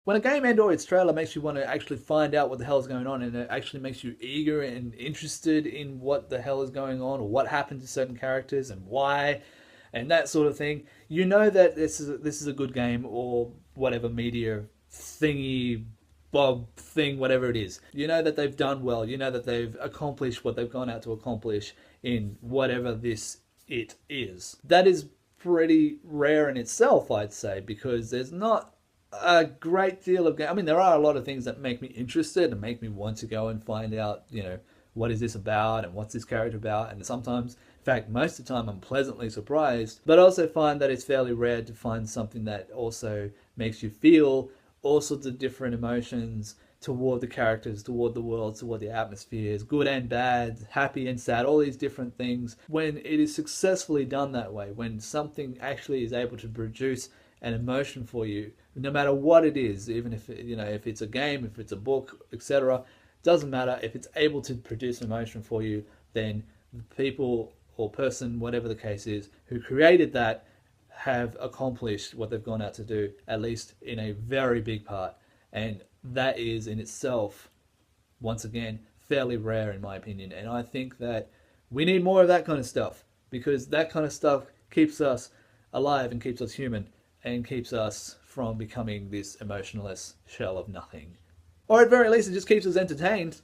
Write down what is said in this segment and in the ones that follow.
When a game and or its trailer makes you want to actually find out what the hell is going on, and it actually makes you eager and interested in what the hell is going on or what happened to certain characters and why and that sort of thing, you know that this is a good game or whatever media thingy bob thing, whatever it is. You know that they've done well. You know that they've accomplished what they've gone out to accomplish in whatever this it is. That is pretty rare in itself, I'd say, because there's not a great deal of game. I mean, there are a lot of things that make me interested and make me want to go and find out, what is this about and what's this character about. And sometimes, in fact, most of the time, I'm pleasantly surprised. But I also find that it's fairly rare to find something that also makes you feel all sorts of different emotions toward the characters, toward the world, toward the atmospheres, good and bad, happy and sad, all these different things. When it is successfully done that way, when something actually is able to produce an emotion for you, no matter what it is, even if if it's a game, if it's a book, etc., doesn't matter. If it's able to produce emotion for you, then the people or person, whatever the case is, who created that have accomplished what they've gone out to do, at least in a very big part. And that is in itself, once again, fairly rare in my opinion. And I think that we need more of that kind of stuff, because that kind of stuff keeps us alive and keeps us human and keeps us from becoming this emotionless shell of nothing. Or at very least, it just keeps us entertained.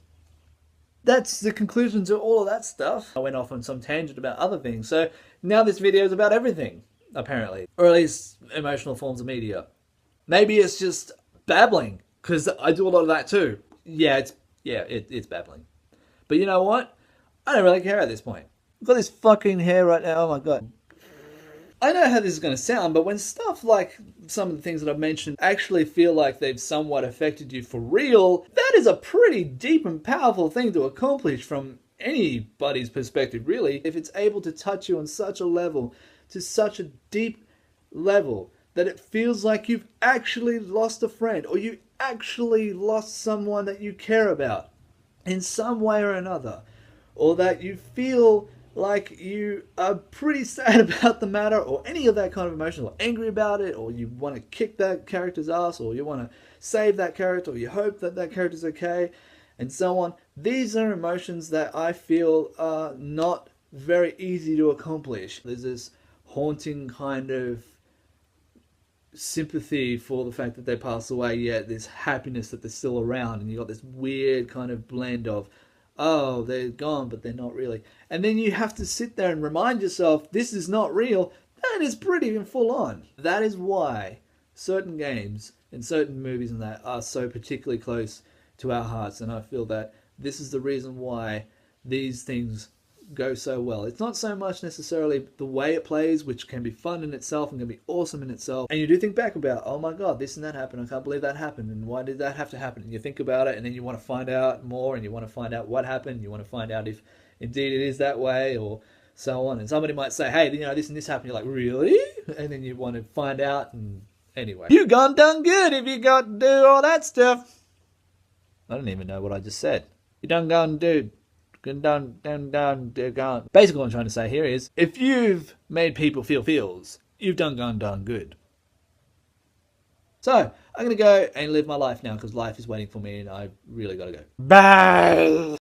That's the conclusion to all of that stuff. I went off on some tangent about other things, so now this video is about everything, apparently. Or at least emotional forms of media. Maybe it's just babbling, because I do a lot of that too. It's babbling. But you know what? I don't really care at this point. I've got this fucking hair right now, oh my god. I know how this is going to sound, but when stuff like some of the things that I've mentioned actually feel like they've somewhat affected you for real, that is a pretty deep and powerful thing to accomplish from anybody's perspective, really. If it's able to touch you on such a level, to such a deep level, that it feels like you've actually lost a friend, or you actually lost someone that you care about in some way or another, or that you feel like you are pretty sad about the matter, or any of that kind of emotion, or angry about it, or you want to kick that character's ass, or you want to save that character, or you hope that that character's okay, and so on. These are emotions that I feel are not very easy to accomplish. There's this haunting kind of sympathy for the fact that they pass away, yet this happiness that they're still around, and you got this weird kind of blend of, oh, they're gone, but they're not really. And then you have to sit there and remind yourself, this is not real. That is pretty full on. That is why certain games and certain movies and that are so particularly close to our hearts. And I feel that this is the reason why these things go so well. It's not so much necessarily the way it plays, which can be fun in itself and can be awesome in itself. And you do think back about, oh my god, this and that happened. I can't believe that happened. And why did that have to happen? And you think about it, and then you want to find out more, and you want to find out what happened. You want to find out if indeed it is that way, or so on. And somebody might say, hey, this and this happened. You're like, really? And then you want to find out. And anyway, you gone done good if you got to do all that stuff. I don't even know what I just said. You done gone do. Basically what I'm trying to say here is, if you've made people feel feels, you've done good. So, I'm going to go and live my life now, because life is waiting for me and I really got to go. Bye!